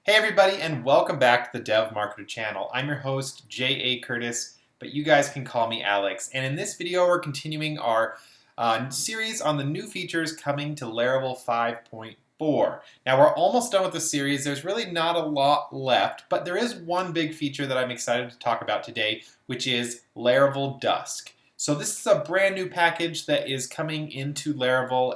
Hey everybody, and welcome back to the Dev Marketer channel. I'm your host, J.A. Curtis, but you guys can call me Alex. And in this video, we're continuing our series on the new features coming to Laravel 5.4. Now, we're almost done with the series. There's really not a lot left, but there is one big feature that I'm excited to talk about today, which is Laravel Dusk. So this is a brand new package that is coming into Laravel,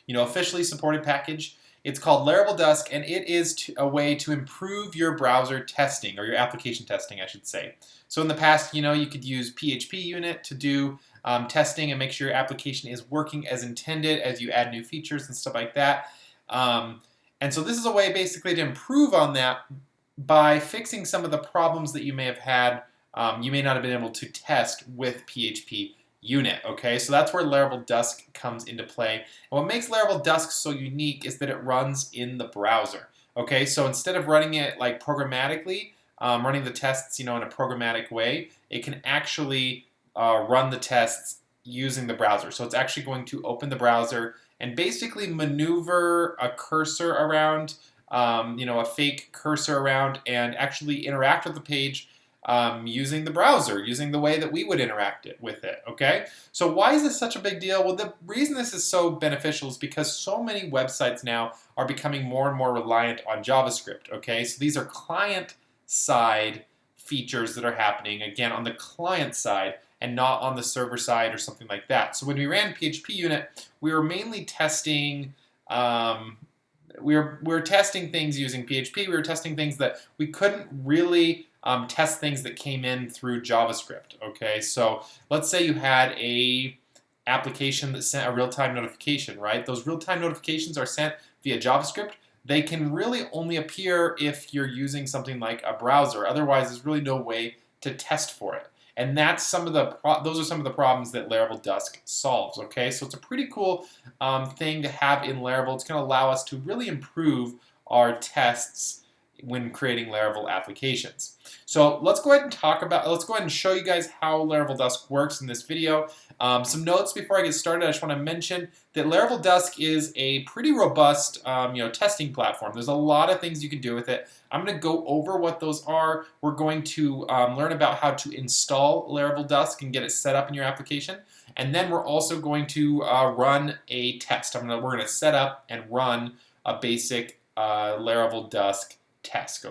officially supported package. It's called Laravel Dusk, and it is a way to improve your browser testing, or your application testing, I should say. So in the past, you could use PHPUnit to do testing and make sure your application is working as intended as you add new features and stuff like that. And so this is a way basically to improve on that by fixing some of the problems that you may have had, you may not have been able to test with PHPUnit. Okay, so that's where Laravel Dusk comes into play. And what makes Laravel Dusk so unique is that it runs in the browser. Okay, so instead of running it like programmatically, running the tests, in a programmatic way, it can actually run the tests using the browser. So it's actually going to open the browser and basically maneuver a cursor around, a fake cursor around, and actually interact with the page using the browser, using the way that we would interact with it, okay? So why is this such a big deal? Well, the reason this is so beneficial is because so many websites now are becoming more and more reliant on JavaScript, okay? So these are client-side features that are happening, again, on the client side and not on the server side or something like that. So when we ran PHPUnit, we were mainly testing we were testing things using PHP. We were testing things that we couldn't really test things that came in through JavaScript. Okay, so let's say you had a application that sent a real-time notification, right? Those real-time notifications are sent via JavaScript. They can really only appear if you're using something like a browser. Otherwise, there's really no way to test for it. And that's those are some of the problems that Laravel Dusk solves. Okay, so it's a pretty cool thing to have in Laravel. It's going to allow us to really improve our tests when creating Laravel applications. So let's go ahead and show you guys how Laravel Dusk works in this video. Some notes before I get started. I just want to mention that Laravel Dusk is a pretty robust testing platform. There's a lot of things you can do with it. I'm going to go over what those are. We're going to learn about how to install Laravel Dusk and get it set up in your application. And then we're also going to run a test. We're going to set up and run a basic Laravel Dusk test,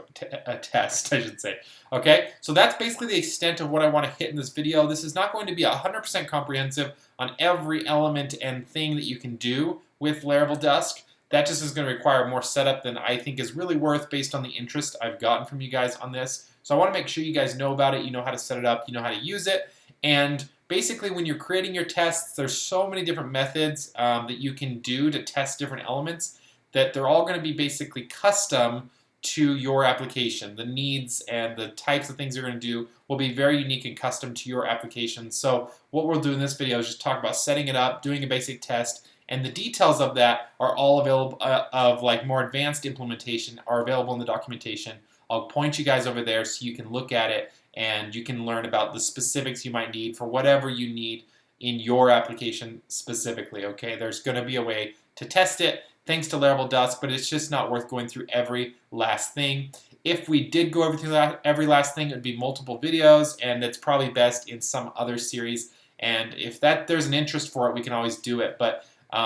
I should say. Okay, so that's basically the extent of what I want to hit in this video. This is not going to be 100% comprehensive on every element and thing that you can do with Laravel Dusk. That just is going to require more setup than I think is really worth based on the interest I've gotten from you guys on this. So I want to make sure you guys know about it, you know how to set it up, you know how to use it, and basically when you're creating your tests, there's so many different methods that you can do to test different elements that they're all going to be basically custom to your application. The needs and the types of things you're going to do will be very unique and custom to your application. So what we'll do in this video is just talk about setting it up, doing a basic test, and the details of that are all available, of like more advanced implementation are available in the documentation. I'll point you guys over there so you can look at it and you can learn about the specifics you might need for whatever you need in your application specifically, okay? There's going to be a way to test it thanks to Laravel Dusk, but it's just not worth going through every last thing. If we did go over through every last thing, it would be multiple videos, and it's probably best in some other series. And if there's an interest for it, we can always do it. But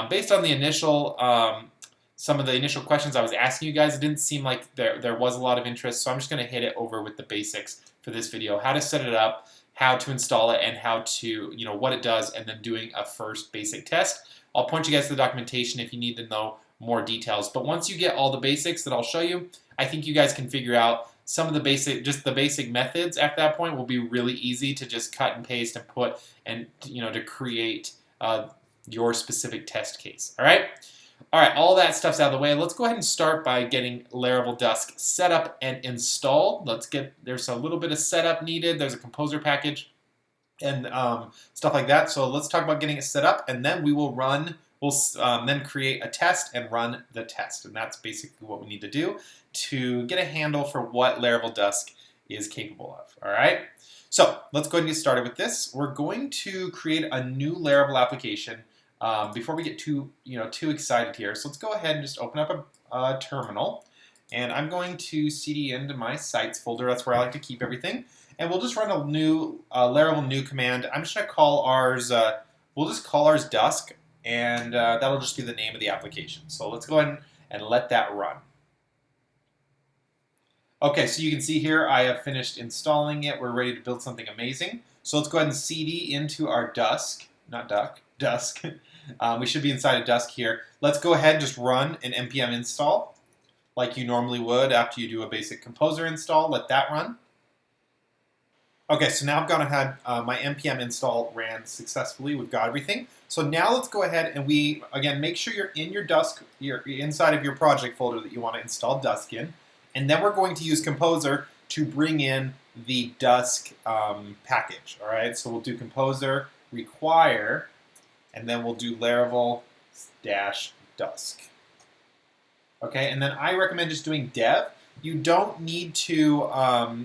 based on the initial, some of the initial questions I was asking you guys, it didn't seem like there was a lot of interest. So I'm just going to hit it over with the basics for this video: how to set it up, how to install it, and how to, what it does, and then doing a first basic test. I'll point you guys to the documentation if you need to know more details. But once you get all the basics that I'll show you, I think you guys can figure out some of the basic methods. At that point will be really easy to just cut and paste and put and to create your specific test case. All right, all that stuff's out of the way. Let's go ahead and start by getting Laravel Dusk set up and installed. There's a little bit of setup needed. There's a composer package and stuff like that. So let's talk about getting it set up, and then we'll then create a test and run the test. And that's basically what we need to do to get a handle for what Laravel Dusk is capable of. All right, so let's go ahead and get started with this. We're going to create a new Laravel application before we get too excited here. So let's go ahead and just open up a terminal. And I'm going to cd into my sites folder. That's where I like to keep everything. And we'll just run a new Laravel new command. I'm just going to call ours, we'll just call ours Dusk, and that'll just be the name of the application. So let's go ahead and let that run. Okay, so you can see here I have finished installing it. We're ready to build something amazing. So let's go ahead and cd into our Dusk, not Duck, Dusk. We should be inside of Dusk here. Let's go ahead and just run an npm install like you normally would after you do a basic composer install. Let that run. Okay, so now I've gone ahead, my npm install ran successfully. We've got everything. So now let's go ahead and again, make sure you're in your Dusk, you're inside of your project folder that you want to install Dusk in. And then we're going to use Composer to bring in the Dusk package, all right? So we'll do Composer, require, and then we'll do Laravel-Dusk. Okay, and then I recommend just doing dev. You don't need to,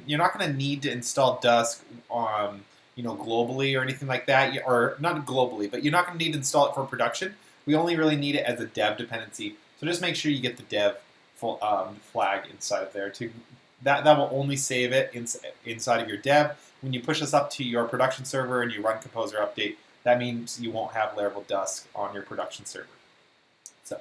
you're not going to need to install Dusk globally or anything like that, or not globally, but you're not going to need to install it for production. We only really need it as a dev dependency. So just make sure you get the dev flag inside of there. That will only save it inside of your dev. When you push this up to your production server and you run Composer update, that means you won't have Laravel Dusk on your production server. So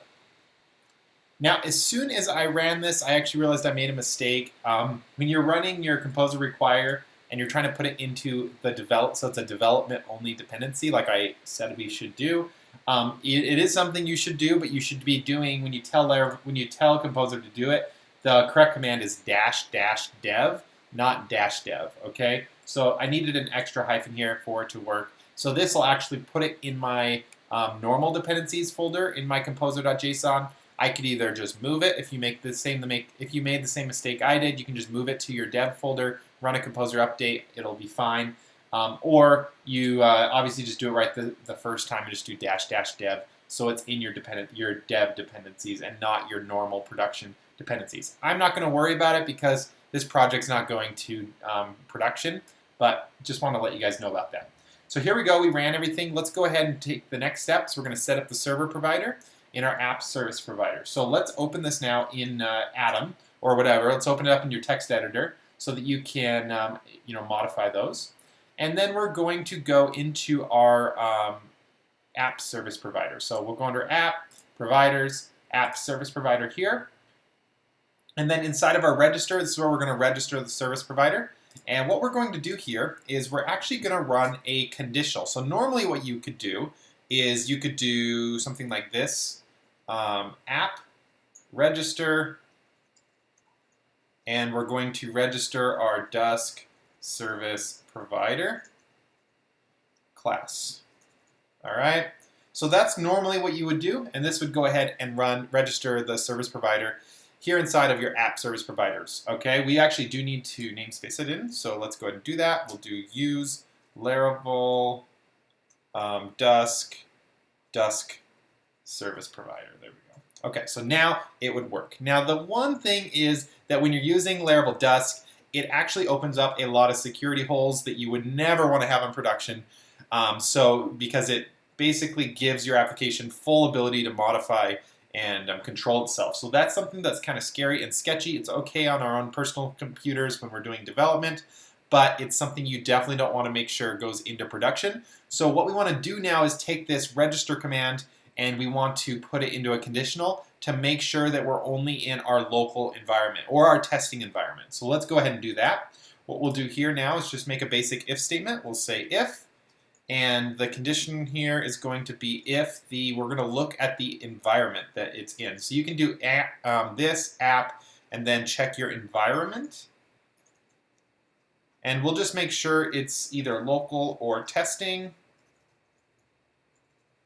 now, as soon as I ran this, I actually realized I made a mistake. When you're running your Composer require and you're trying to put it into the so it's a development-only dependency, like I said we should do. It is something you should do, but you should be doing when you tell Composer to do it. The correct command is --dev, not -dev. Okay, so I needed an extra hyphen here for it to work. So this will actually put it in my normal dependencies folder in my composer.json. I could either just move it if you made the same mistake I did. You can just move it to your dev folder, run a Composer update. It'll be fine. Or you obviously just do it right the first time and just do --dev, so it's in your dev dependencies and not your normal production dependencies. I'm not going to worry about it because this project's not going to production, but just want to let you guys know about that. So here we go. We ran everything. Let's go ahead and take the next steps. We're going to set up the server provider in our app service provider. So let's open this now in Atom or whatever. Let's open it up in your text editor so that you can modify those. And then we're going to go into our app service provider. So we'll go under App, Providers, App Service Provider here. And then inside of our register, this is where we're going to register the service provider. And what we're going to do here is we're actually going to run a conditional. So normally what you could do is you could do something like this. App, register, and we're going to register our Dusk service provider class. All right, so that's normally what you would do, and this would go ahead and register the service provider here inside of your app service providers. Okay, we actually do need to namespace it in, so let's go ahead and do that. We'll do use Laravel Dusk service provider. There we go. Okay, so now it would work. Now the one thing is that when you're using Laravel Dusk, it actually opens up a lot of security holes that you would never want to have in production. Because it basically gives your application full ability to modify and control itself. So that's something that's kind of scary and sketchy. It's okay on our own personal computers when we're doing development, but it's something you definitely don't want to make sure goes into production. So what we want to do now is take this register command and we want to put it into a conditional to make sure that we're only in our local environment or our testing environment. So let's go ahead and do that. What we'll do here now is just make a basic if statement. We'll say if, and the condition here is going to be if we're going to look at the environment that it's in. So you can do this app and then check your environment. And we'll just make sure it's either local or testing,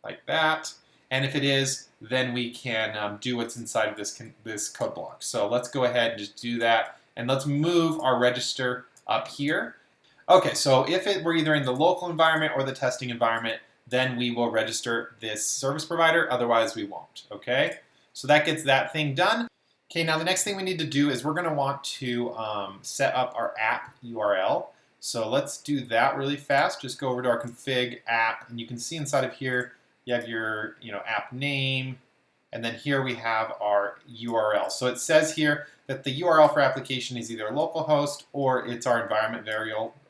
like that. And if it is, then we can do what's inside of this code block. So let's go ahead and just do that. And let's move our register up here. Okay, so if it were either in the local environment or the testing environment, then we will register this service provider. Otherwise, we won't. Okay, so that gets that thing done. Okay, now the next thing we need to do is we're going to want to set up our app URL. So let's do that really fast. Just go over to our config app, and you can see inside of here you have your app name, And then here we have our URL. So it says here that the URL for application is either localhost or it's our environment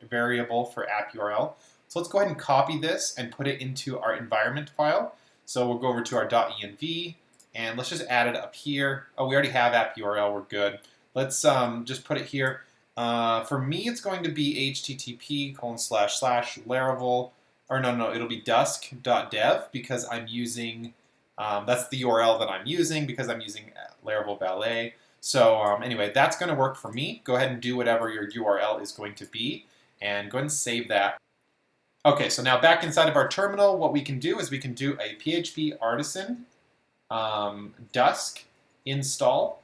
variable for app URL. So let's go ahead and copy this and put it into our environment file. So we'll go over to our .env and let's just add it up here. Oh, we already have app URL, we're good. Let's just put it here. For me, it's going to be http://Laravel, or no, it'll be dusk.dev because I'm using, that's the URL that I'm using because I'm using Laravel Valet. So anyway, that's going to work for me. Go ahead and do whatever your URL is going to be and go ahead and save that. Okay, so now back inside of our terminal, what we can do is we can do a PHP artisan Dusk install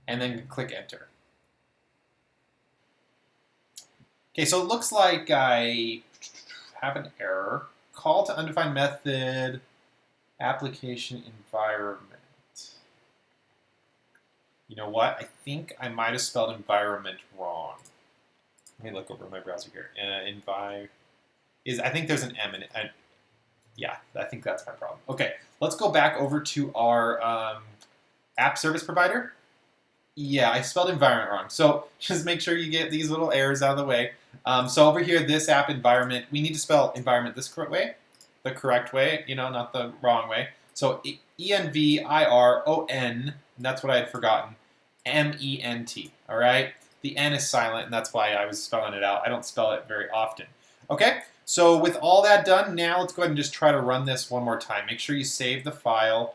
and then click enter. Okay, so it looks like I have an error. Call to undefined method, application environment. You know what? I think I might have spelled environment wrong. Let me look over my browser here. I think there's an M in it. Yeah, I think that's my problem. Okay, let's go back over to our app service provider. Yeah, I spelled environment wrong. So just make sure you get these little errors out of the way. So over here, this app environment, we need to spell environment this correct way, not the wrong way. So ENVIRON, and that's what I had forgotten, MENT, all right? The N is silent, and that's why I was spelling it out. I don't spell it very often. Okay, so with all that done, now let's go ahead and just try to run this one more time. Make sure you save the file.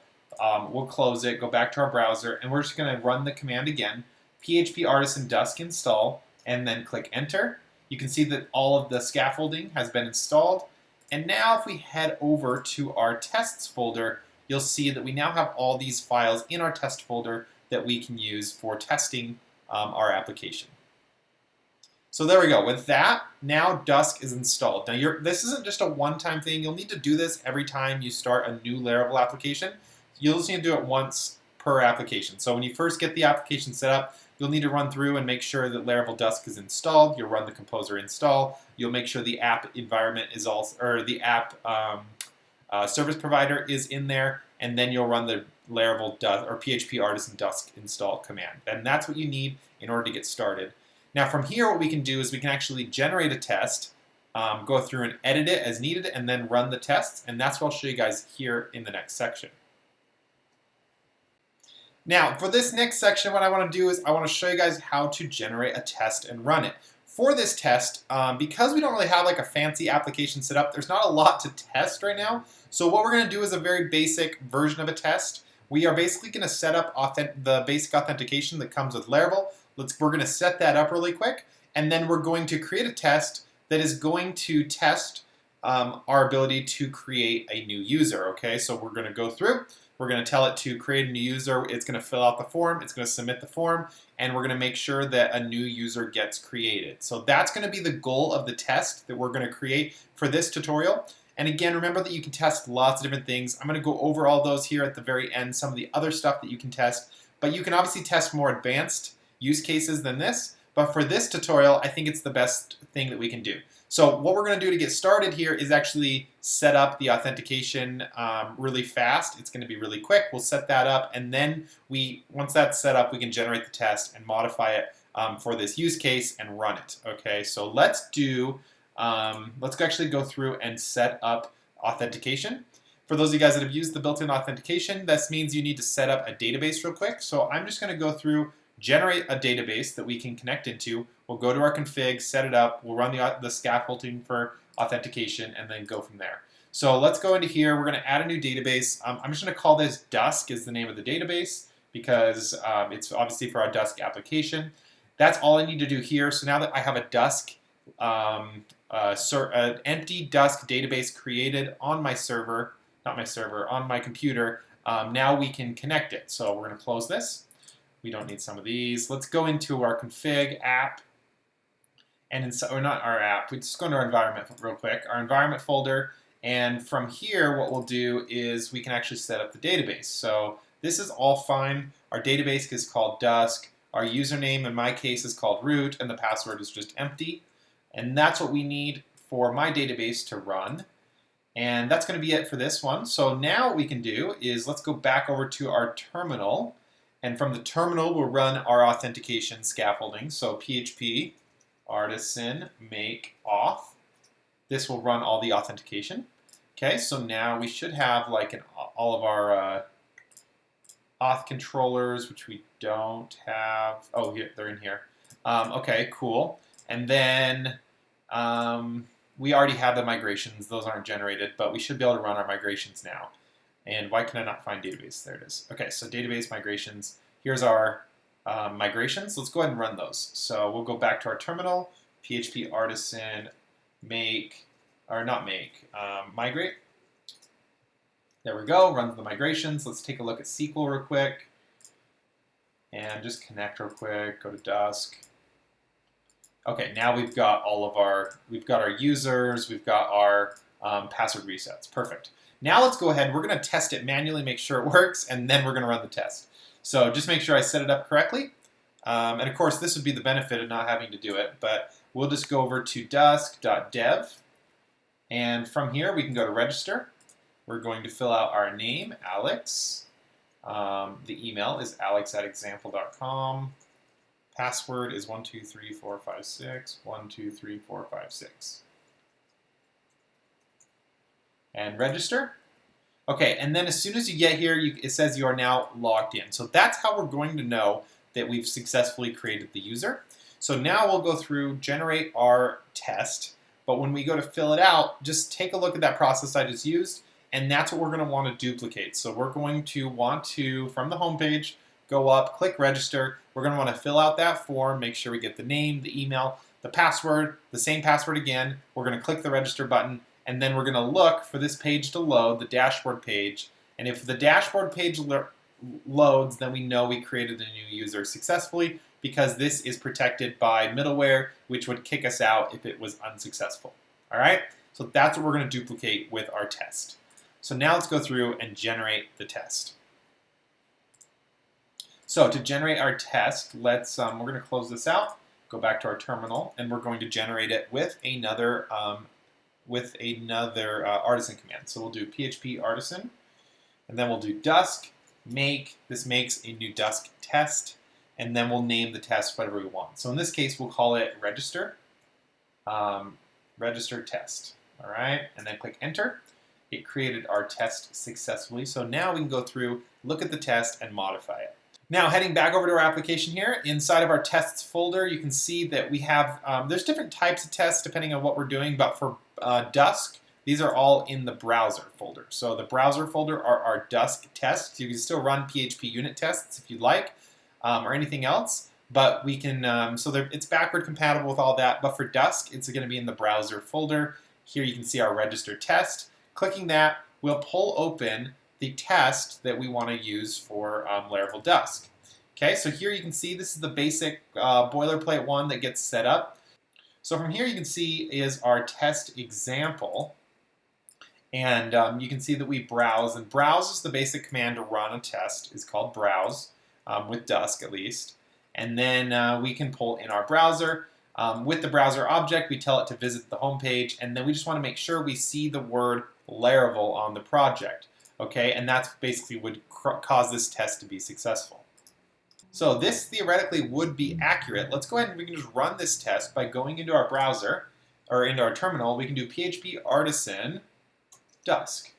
We'll close it, go back to our browser, and we're just going to run the command again, PHP artisan Dusk install, and then click enter. You can see that all of the scaffolding has been installed. And now if we head over to our tests folder, you'll see that we now have all these files in our test folder that we can use for testing our application. So there we go. With that, now Dusk is installed. Now this isn't just a one-time thing. You'll need to do this every time you start a new Laravel application. You'll just need to do it once per application. So when you first get the application set up, you'll need to run through and make sure that Laravel Dusk is installed. You'll run the composer install. You'll make sure the app environment is also, or the app service provider is in there, and then you'll run the Laravel Dusk or PHP artisan Dusk install command. And that's what you need in order to get started. Now from here, what we can do is we can actually generate a test, go through and edit it as needed, and then run the tests. And that's what I'll show you guys here in the next section. Now, for this next section, what I want to do is I want to show you guys how to generate a test and run it. For this test, because we don't really have like a fancy application set up, there's not a lot to test right now. So what we're going to do is a very basic version of a test. We are basically going to set up the basic authentication that comes with Laravel. We're going to set that up really quick, and then we're going to create a test that is going to test our ability to create a new user. Okay, so we're going to go through. We're going to tell it to create a new user. It's going to fill out the form. It's going to submit the form. And we're going to make sure that a new user gets created. So that's going to be the goal of the test that we're going to create for this tutorial. And again, remember that you can test lots of different things. I'm going to go over all those here at the very end, some of the other stuff that you can test. But you can obviously test more advanced use cases than this. But for this tutorial, I think it's the best thing that we can do. So what we're going to do to get started here is actually set up the authentication really fast. It's going to be really quick. We'll set that up, and then once that's set up, we can generate the test and modify it for this use case and run it. Okay, so let's actually go through and set up authentication. For those of you guys that have used the built-in authentication, this means you need to set up a database real quick. So I'm just going to go through, generate a database that we can connect into. We'll go to our config, set it up, we'll run the scaffolding for authentication, and then go from there. So let's go into here. We're going to add a new database. I'm just going to call this Dusk is the name of the database because it's obviously for our Dusk application. That's all I need to do here. So now that I have a Dusk, an empty Dusk database created on my server, on my computer, now we can connect it. So we're going to close this. We don't need some of these. Let's go into our config app. Or not our app, we just go into our environment real quick, our environment folder, and from here what we'll do is we can actually set up the database. So this is all fine. Our database is called Dusk, our username in my case is called root, and the password is just empty. And that's what we need for my database to run. And that's going to be it for this one. So now what we can do is let's go back over to our terminal. And from the terminal, we'll run our authentication scaffolding. So PHP artisan make auth. This will run all the authentication. Okay, so now we should have like all of our auth controllers, which we don't have. Oh, here, they're in here. Okay, cool. And then we already have the migrations. Those aren't generated, but we should be able to run our migrations now. And why can I not find database? There it is. Okay, so database migrations. Here's our migrations. Let's go ahead and run those. So we'll go back to our terminal, PHP artisan make, or not make, migrate. There we go, runs the migrations. Let's take a look at SQL real quick. And just connect real quick, go to Dusk. Okay, now we've got all of our, users, we've got our password resets. Perfect. Now let's go ahead, we're gonna test it manually, make sure it works, and then we're gonna run the test. So just make sure I set it up correctly. And of course, this would be the benefit of not having to do it, but we'll just go over to dusk.dev. And from here, we can go to register. We're going to fill out our name, Alex. The email is alex@example.com. Password is 123456, 123456. And register. Okay, and then as soon as you get here, it says you are now logged in. So that's how we're going to know that we've successfully created the user. So now we'll go through, generate our test. But when we go to fill it out, just take a look at that process I just used, and that's what we're going to want to duplicate. So we're going to want to, from the home page, go up, click register. We're going to want to fill out that form, make sure we get the name, the email, the password, the same password again. We're going to click the register button, and then we're going to look for this page to load, the dashboard page. And if the dashboard page loads, then we know we created a new user successfully, because this is protected by middleware, which would kick us out if it was unsuccessful. All right, so that's what we're going to duplicate with our test. So now let's go through and generate the test. So to generate our test, we're going to close this out, go back to our terminal, and we're going to generate it with another artisan command. So we'll do PHP artisan, and then we'll do Dusk make. This makes a new Dusk test, and then we'll name the test whatever we want. So in this case, we'll call it register, register test. All right, and then click enter. It created our test successfully. So now we can go through, look at the test, and modify it. Now heading back over to our application here, inside of our tests folder, you can see that we have, there's different types of tests depending on what we're doing, but for Dusk, these are all in the browser folder. So the browser folder are our Dusk tests. You can still run PHPUnit tests if you'd like, or anything else, but we can, it's backward compatible with all that, but for Dusk, it's going to be in the browser folder. Here you can see our register test. Clicking that, we'll pull open the test that we want to use for Laravel Dusk. Okay, so here you can see this is the basic boilerplate one that gets set up. So from here you can see is our test example, and you can see that we browse, and browse is the basic command to run a test. It's called browse, with Dusk at least. And then we can pull in our browser. With the browser object, we tell it to visit the home page, and then we just want to make sure we see the word Laravel on the project. Okay, and that's basically would cause this test to be successful. So this theoretically would be accurate. Let's go ahead and we can just run this test by going into our browser, or into our terminal. We can do PHP artisan Dusk.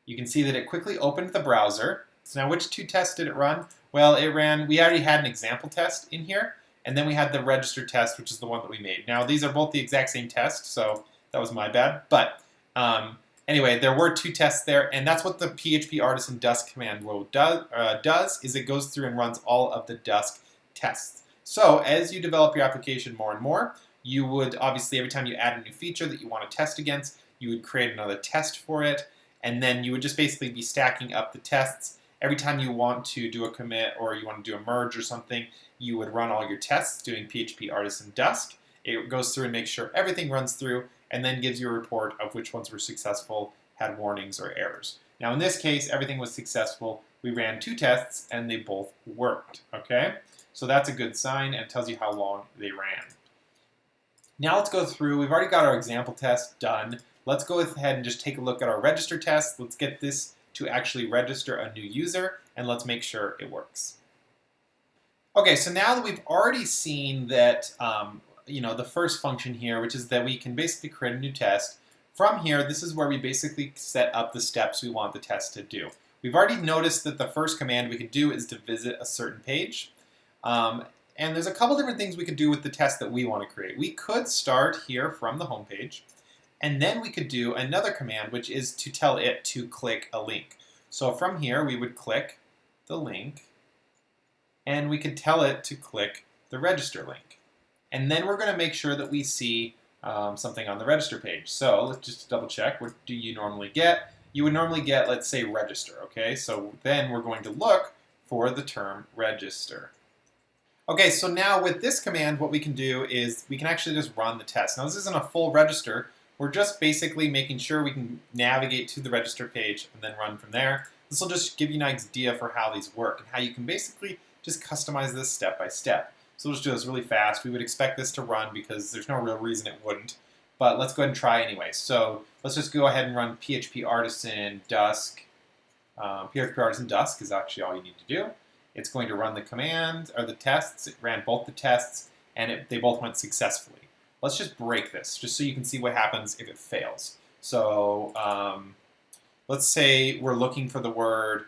You can see that it quickly opened the browser. So now which two tests did it run? Well, we already had an example test in here, and then we had the register test, which is the one that we made. Now these are both the exact same test, so that was my bad. But anyway, there were two tests there, and that's what the PHP artisan Dusk command does, is it goes through and runs all of the Dusk tests. So as you develop your application more and more, you would obviously, every time you add a new feature that you want to test against, you would create another test for it, and then you would just basically be stacking up the tests. Every time you want to do a commit or you want to do a merge or something, you would run all your tests doing PHP artisan Dusk. It goes through and makes sure everything runs through, and then gives you a report of which ones were successful, had warnings or errors. Now in this case, everything was successful. We ran two tests and they both worked, okay? So that's a good sign and tells you how long they ran. Now let's go through, we've already got our example test done. let's go ahead and just take a look at our register test. Let's get this to actually register a new user, and let's make sure it works. Okay, so now that we've already seen that, the first function here, which is that we can basically create a new test, from here, this is where we basically set up the steps we want the test to do. We've already noticed that the first command we could do is to visit a certain page. And there's a couple different things we could do with the test that we want to create. We could start here from the home page, and then we could do another command, which is to tell it to click a link. So from here, we would click the link, and we could tell it to click the register link. And then we're going to make sure that we see something on the register page. So let's just double check. What do you normally get? You would normally get, let's say, register. Okay, so then we're going to look for the term register. Okay, so now with this command, what we can do is we can actually just run the test. Now this isn't a full register. We're just basically making sure we can navigate to the register page and then run from there. This will just give you an idea for how these work and how you can basically just customize this step by step. So we'll just do this really fast. We would expect this to run because there's no real reason it wouldn't. But let's go ahead and try anyway. So let's just go ahead and run PHP Artisan Dusk. PHP Artisan Dusk is actually all you need to do. It's going to run the command, or the tests. It ran both the tests, and they both went successfully. Let's just break this, just so you can see what happens if it fails. So let's say we're looking for the word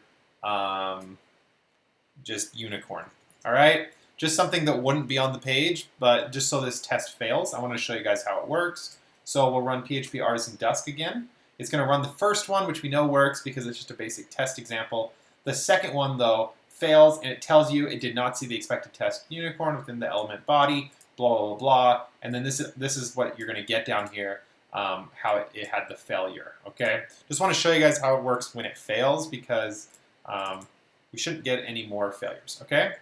just unicorn. All right? Just something that wouldn't be on the page, but just so this test fails, I want to show you guys how it works. So we'll run PHP Artisan Dusk again. It's going to run the first one, which we know works because it's just a basic test example. The second one, though, fails, and it tells you it did not see the expected test unicorn within the element body, blah, blah, blah. And then this is what you're going to get down here, how it had the failure, okay? Just want to show you guys how it works when it fails because we shouldn't get any more failures, okay?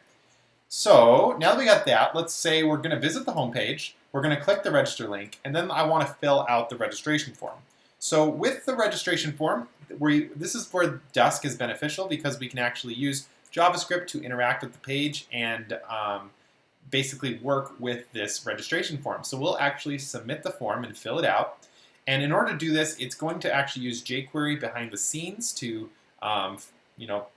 So now that we got that, let's say we're going to visit the home page, we're going to click the register link, and then I want to fill out the registration form. So with the registration form, this is where Dusk is beneficial because we can actually use JavaScript to interact with the page and basically work with this registration form. So we'll actually submit the form and fill it out. And in order to do this, it's going to actually use jQuery behind the scenes to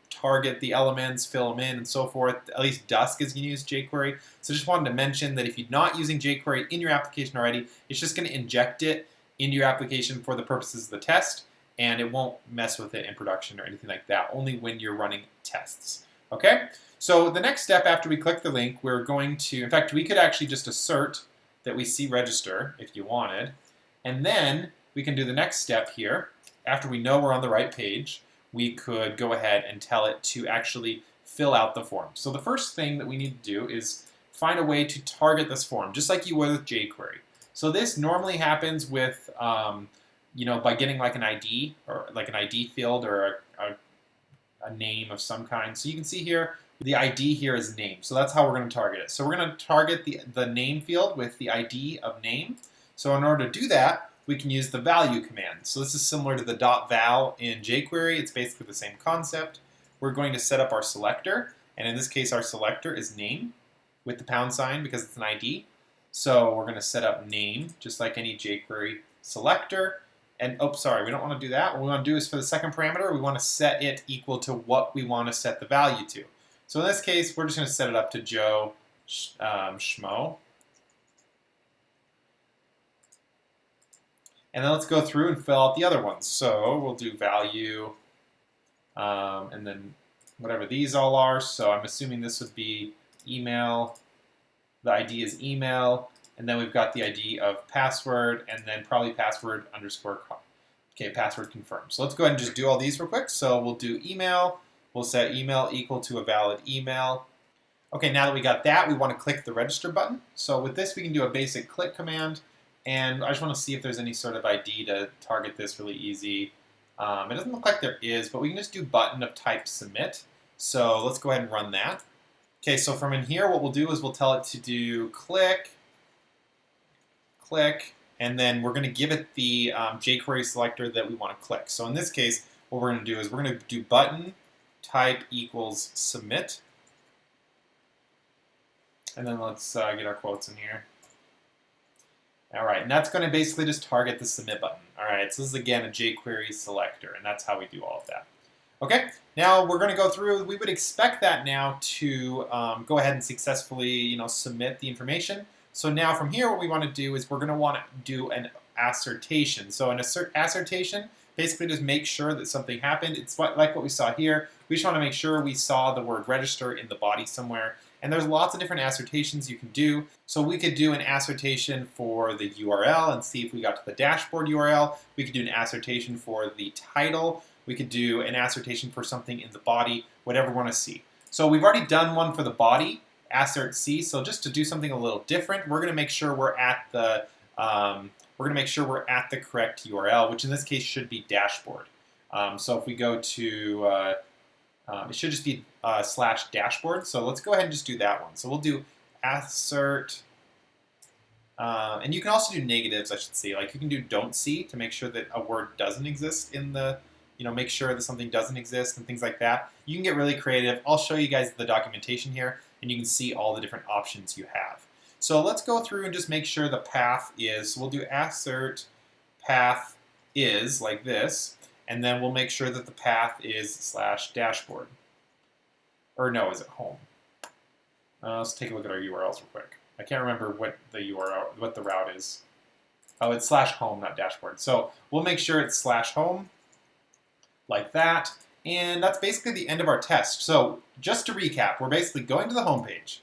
target the elements, fill them in, and so forth. At least Dusk is going to use jQuery. So just wanted to mention that if you're not using jQuery in your application already, it's just going to inject it into your application for the purposes of the test, and it won't mess with it in production or anything like that, only when you're running tests. Okay? So the next step after we click the link, we're going to, in fact, we could actually just assert that we see register if you wanted, and then we can do the next step here. After we know we're on the right page, we could go ahead and tell it to actually fill out the form. So the first thing that we need to do is find a way to target this form, just like you would with jQuery. So this normally happens with, by getting like an ID or like an ID field or a name of some kind. So you can see here, the ID here is name. So that's how we're going to target it. So we're going to target the name field with the ID of name. So in order to do that, we can use the value command. So this is similar to the .val in jQuery. It's basically the same concept. We're going to set up our selector, and in this case, our selector is name with the pound sign because it's an ID. So we're going to set up name just like any jQuery selector. And we don't want to do that. What we want to do is for the second parameter, we want to set it equal to what we want to set the value to. So in this case, we're just going to set it up to Joe Schmo. And then let's go through and fill out the other ones. So we'll do value, and then whatever these all are. So I'm assuming this would be email. The ID is email. And then we've got the ID of password, and then probably password underscore, password confirmed. So let's go ahead and just do all these real quick. So we'll do email. We'll set email equal to a valid email. Okay, now that we got that, we want to click the register button. So with this, we can do a basic click command. And I just want to see if there's any sort of ID to target this really easy. It doesn't look like there is, but we can just do button of type submit. So let's go ahead and run that. Okay, so from in here, what we'll do is we'll tell it to do click, and then we're going to give it the jQuery selector that we want to click. So in this case, what we're going to do is we're going to do button type equals submit. And then let's get our quotes in here. All right, and that's going to basically just target the submit button. All right, so this is again a jQuery selector, and that's how we do all of that. Okay, now we're going to go through. We would expect that now to go ahead and successfully, submit the information. So now from here, what we want to do is we're going to want to do an assertion. So an assertion basically just make sure that something happened. It's like what we saw here. We just want to make sure we saw the word register in the body somewhere. And there's lots of different assertions you can do. So we could do an assertion for the URL and see if we got to the dashboard URL. We could do an assertion for the title. We could do an assertion for something in the body, whatever we want to see. So we've already done one for the body, assert C. So just to do something a little different, we're going to make sure we're at the correct URL, which in this case should be dashboard. So if we go to it should just be /dashboard. So let's go ahead and just do that one. So we'll do assert, and you can also do negatives, I should say. Like you can do don't see to make sure that a word doesn't exist in the, make sure that something doesn't exist and things like that. You can get really creative. I'll show you guys the documentation here, and you can see all the different options you have. So let's go through and just make sure the path is, so we'll do assert path is like this. And then we'll make sure that the path is /dashboard. Or no, is it home? Let's take a look at our URLs real quick. I can't remember what the URL, what the route is. Oh, it's /home, not dashboard. So we'll make sure it's /home, like that. And that's basically the end of our test. So just to recap, we're basically going to the home page.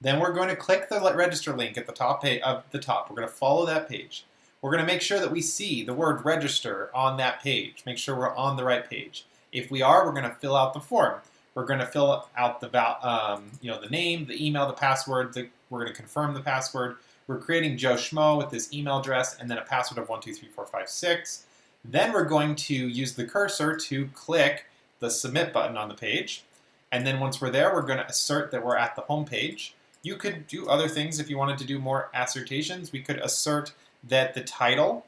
Then we're going to click the register link at the top of the top. We're going to follow that page. We're going to make sure that we see the word register on that page. Make sure we're on the right page. If we are, we're going to fill out the form. We're going to fill out the the name, the email, the password. We're going to confirm the password. We're creating Joe Schmo with this email address and then a password of 123456. Then we're going to use the cursor to click the submit button on the page. And then once we're there, we're going to assert that we're at the home page. You could do other things if you wanted to do more assertions. We could assert that the title,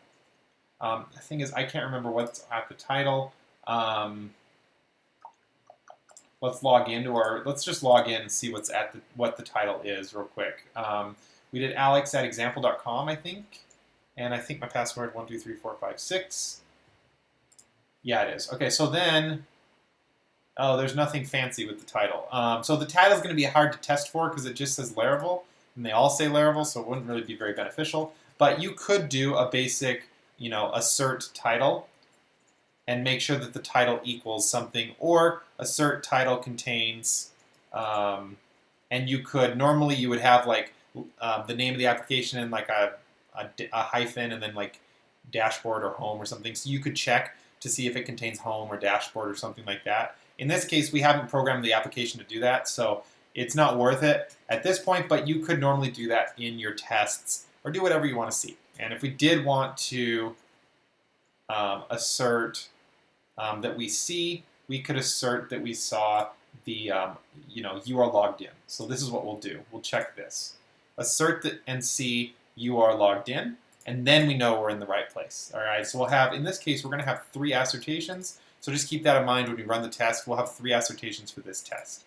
the thing is I can't remember what's at the title. Let's just log in and see what's at what the title is real quick. We did alex@example.com, I think, and I think my password 123456. Yeah, it is. Okay, so then, oh, there's nothing fancy with the title. So the title is going to be hard to test for because it just says Laravel, and they all say Laravel, so it wouldn't really be very beneficial. But you could do a basic, assert title and make sure that the title equals something, or assert title contains, and you could, normally you would have like the name of the application and like a hyphen and then like dashboard or home or something. So you could check to see if it contains home or dashboard or something like that. In this case, we haven't programmed the application to do that, so it's not worth it at this point, but you could normally do that in your tests or do whatever you want to see. And if we did want to assert that we could assert that we saw the, you are logged in. So this is what we'll do. We'll check this. Assert that and see you are logged in, and then we know we're in the right place. All right, so we'll have, in this case, we're going to have 3 assertions. So just keep that in mind when we run the test. We'll have 3 assertions for this test.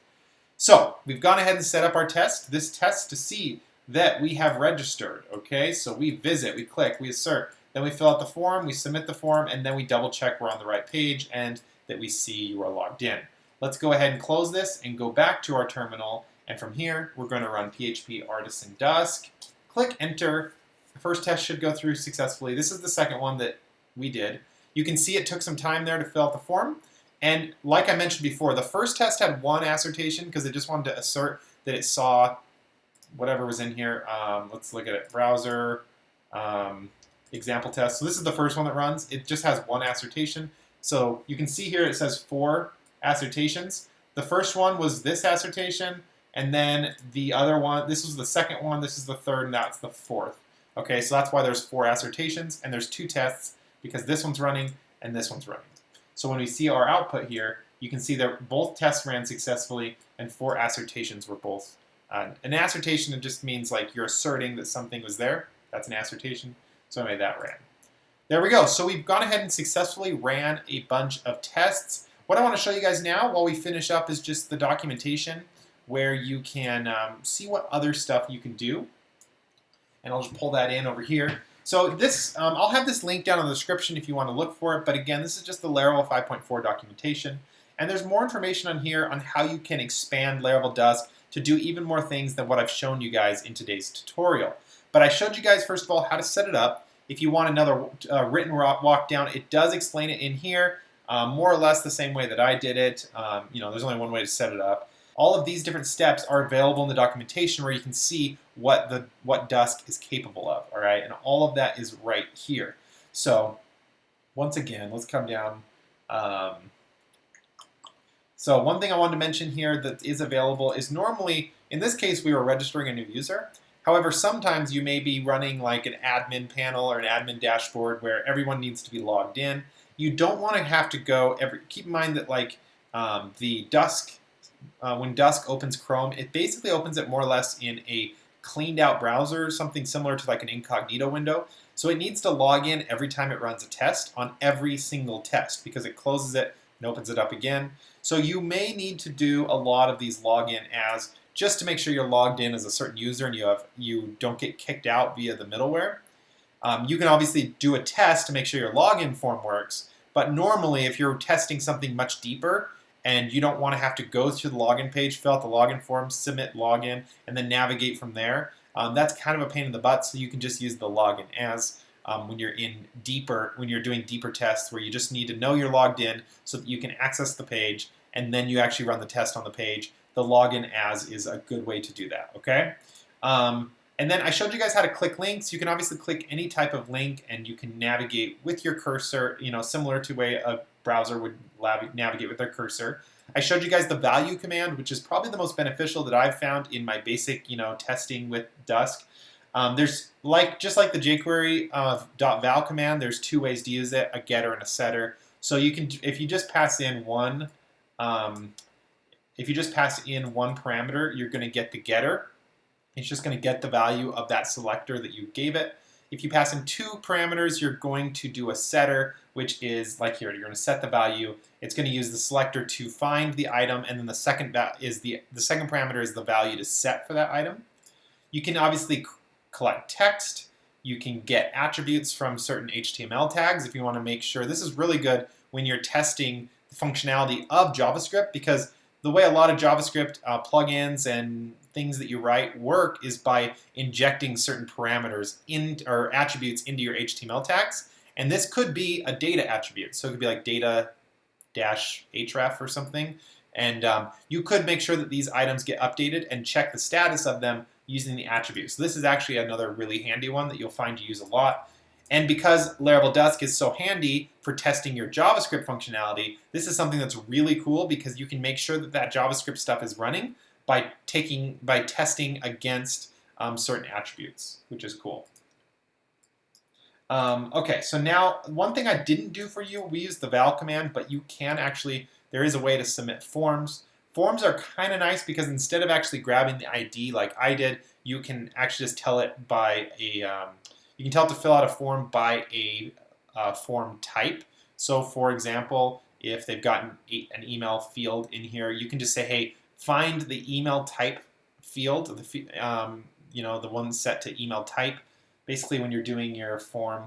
So we've gone ahead and set up our test. This test to see that we have registered, okay? So we visit, we click, we assert, then we fill out the form, we submit the form, and then we double check we're on the right page and that we see you are logged in. Let's go ahead and close this and go back to our terminal, and from here, we're going to run PHP Artisan Dusk. Click Enter. The first test should go through successfully. This is the second one that we did. You can see it took some time there to fill out the form, and like I mentioned before, the first test had 1 assertion because it just wanted to assert that it saw whatever was in here. Let's look at it. Browser, example test. So this is the first one that runs. It just has 1 assertion. So you can see here it says 4 assertions. The first one was this assertion, and then the other one, this was the second one, this is the third, and that's the fourth. Okay, so that's why there's 4 assertions, and there's 2 tests because this one's running and this one's running. So when we see our output here, you can see that both tests ran successfully and 4 assertions were both. An assertion just means like you're asserting that something was there. That's an assertion. So anyway, that ran. There we go. So we've gone ahead and successfully ran a bunch of tests. What I want to show you guys now while we finish up is just the documentation where you can see what other stuff you can do. And I'll just pull that in over here. So this, I'll have this link down in the description if you want to look for it. But again, this is just the Laravel 5.4 documentation. And there's more information on here on how you can expand Laravel Dusk to do even more things than what I've shown you guys in today's tutorial. But I showed you guys, first of all, how to set it up. If you want another written walk down, it does explain it in here, more or less the same way that I did it. There's only one way to set it up. All of these different steps are available in the documentation where you can see what Dusk is capable of, all right? And all of that is right here. So once again, let's come down. So one thing I wanted to mention here that is available is normally, in this case, we were registering a new user. However, sometimes you may be running like an admin panel or an admin dashboard where everyone needs to be logged in. You don't want to have to go keep in mind that like the Dusk, when Dusk opens Chrome, it basically opens it more or less in a cleaned out browser, something similar to like an incognito window. So it needs to log in every time it runs a test on every single test because it closes it and opens it up again. So you may need to do a lot of these login as just to make sure you're logged in as a certain user and you don't get kicked out via the middleware. You can obviously do a test to make sure your login form works, but normally if you're testing something much deeper and you don't want to have to go through the login page, fill out the login form, submit login, and then navigate from there, that's kind of a pain in the butt, so you can just use the login as when you're doing deeper tests where you just need to know you're logged in so that you can access the page and then you actually run the test on the page. The login as is a good way to do that, okay? And then I showed you guys how to click links. You can obviously click any type of link and you can navigate with your cursor, similar to the way a browser would navigate with their cursor. I showed you guys the value command, which is probably the most beneficial that I've found in my basic, testing with Dusk. There's just like the jQuery .val command, there's two ways to use it, a getter and a setter. So you can, if you just pass in one parameter, you're going to get the getter. It's just going to get the value of that selector that you gave it. If you pass in two parameters, you're going to do a setter, which is like here. You're going to set the value. It's going to use the selector to find the item, and then the second parameter is the value to set for that item. You can obviously collect text. You can get attributes from certain HTML tags if you want to make sure. This is really good when you're testing the functionality of JavaScript, because the way a lot of JavaScript plugins and things that you write work is by injecting certain parameters or attributes into your HTML tags. And this could be a data attribute. So it could be like data-href or something. And you could make sure that these items get updated and check the status of them using the attributes. So this is actually another really handy one that you'll find you use a lot. And because Laravel Dusk is so handy for testing your JavaScript functionality, this is something that's really cool because you can make sure that JavaScript stuff is running by testing against certain attributes, which is cool. Okay, so now one thing I didn't do for you, we used the val command, but you can actually, there is a way to submit forms. Forms are kind of nice because instead of actually grabbing the ID like I did, you can actually just tell it by you can tell it to fill out a form by a form type. So for example, if they've got an email field in here, you can just say, hey, find the email type field, the one set to email type. Basically, when you're doing your form,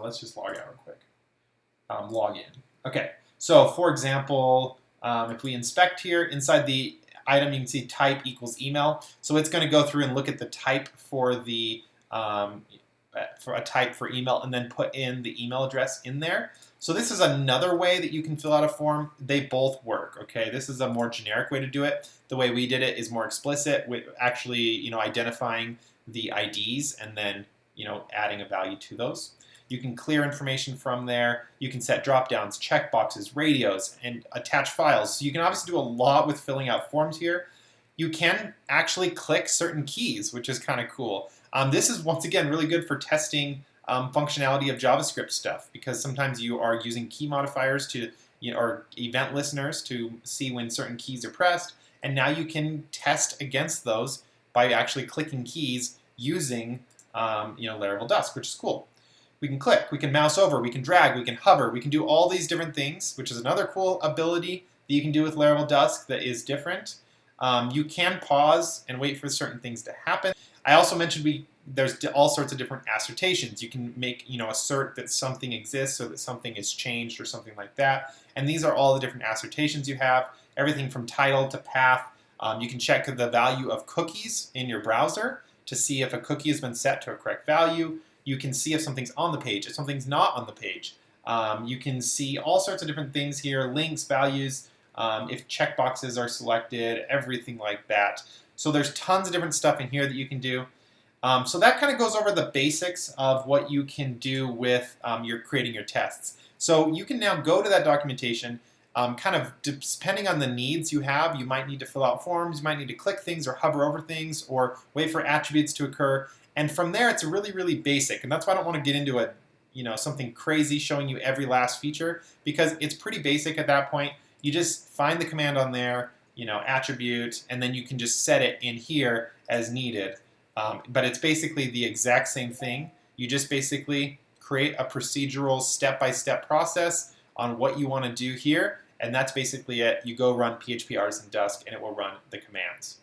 let's just log out real quick. Log in. Okay, so for example, if we inspect here, inside the item, you can see type equals email. So it's going to go through and look at the type for the for a type for email and then put in the email address in there. So this is another way that you can fill out a form. They both work, okay? This is a more generic way to do it. The way we did it is more explicit with actually, identifying the IDs and then, adding a value to those. You can clear information from there. You can set drop-downs, checkboxes, radios, and attach files. So you can obviously do a lot with filling out forms here. You can actually click certain keys, which is kind of cool. This is, once again, really good for testing functionality of JavaScript stuff because sometimes you are using key modifiers to, or event listeners to see when certain keys are pressed, and now you can test against those by actually clicking keys using, Laravel Dusk, which is cool. We can click, we can mouse over, we can drag, we can hover, we can do all these different things, which is another cool ability that you can do with Laravel Dusk that is different. You can pause and wait for certain things to happen. I also mentioned we there's all sorts of different assertions. You can make, assert that something exists or that something is changed or something like that. And these are all the different assertions you have, everything from title to path. You can check the value of cookies in your browser to see if a cookie has been set to a correct value. You can see if something's on the page, if something's not on the page. You can see all sorts of different things here, links, values, if checkboxes are selected, everything like that. So there's tons of different stuff in here that you can do. So that kind of goes over the basics of what you can do with your creating your tests. So you can now go to that documentation. Kind of depending on the needs you have, you might need to fill out forms, you might need to click things or hover over things or wait for attributes to occur. And from there, it's really, really basic. And that's why I don't want to get into something crazy showing you every last feature, because it's pretty basic at that point. You just find the command on there, attribute, and then you can just set it in here as needed. But it's basically the exact same thing. You just basically create a procedural step-by-step process on what you want to do here, and that's basically it. You go run PHP Artisan Dusk, and it will run the commands.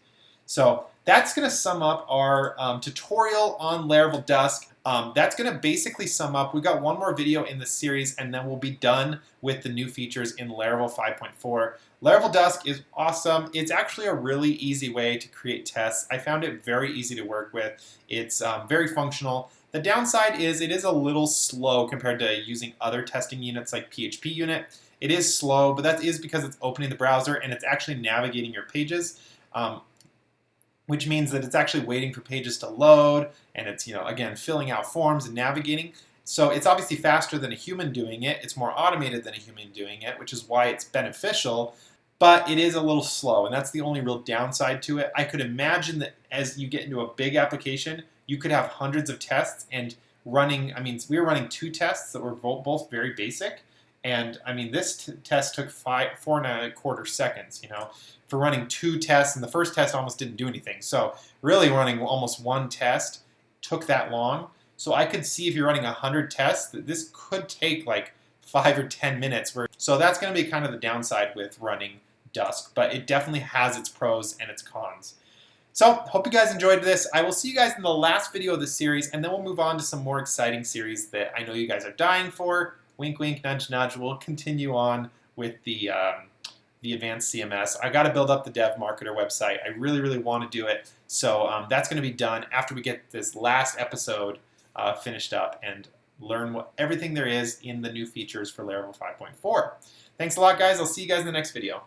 So that's going to sum up our tutorial on Laravel Dusk. That's going to basically sum up. We've got one more video in the series, and then we'll be done with the new features in Laravel 5.4. Laravel Dusk is awesome. It's actually a really easy way to create tests. I found it very easy to work with. It's very functional. The downside is it is a little slow compared to using other testing units like PHPUnit. It is slow, but that is because it's opening the browser and it's actually navigating your pages, which means that it's actually waiting for pages to load, and it's, again, filling out forms and navigating. So it's obviously faster than a human doing it. It's more automated than a human doing it, which is why it's beneficial, but it is a little slow, and that's the only real downside to it. I could imagine that as you get into a big application, you could have hundreds of tests and running, we were running 2 tests that were both very basic. And this test took 4.25 seconds, for running 2 tests, and the first test almost didn't do anything. So really running almost 1 test took that long. So I could see if you're running 100 tests that this could take like 5 or 10 minutes. So that's going to be kind of the downside with running Dusk, but it definitely has its pros and its cons. So, hope you guys enjoyed this. I will see you guys in the last video of the series, and then we'll move on to some more exciting series that I know you guys are dying for. Wink, wink, nudge, nudge. We'll continue on with the advanced CMS. I got to build up the Dev Marketer website. I really, really want to do it. So that's going to be done after we get this last episode finished up and learn everything there is in the new features for Laravel 5.4. Thanks a lot, guys. I'll see you guys in the next video.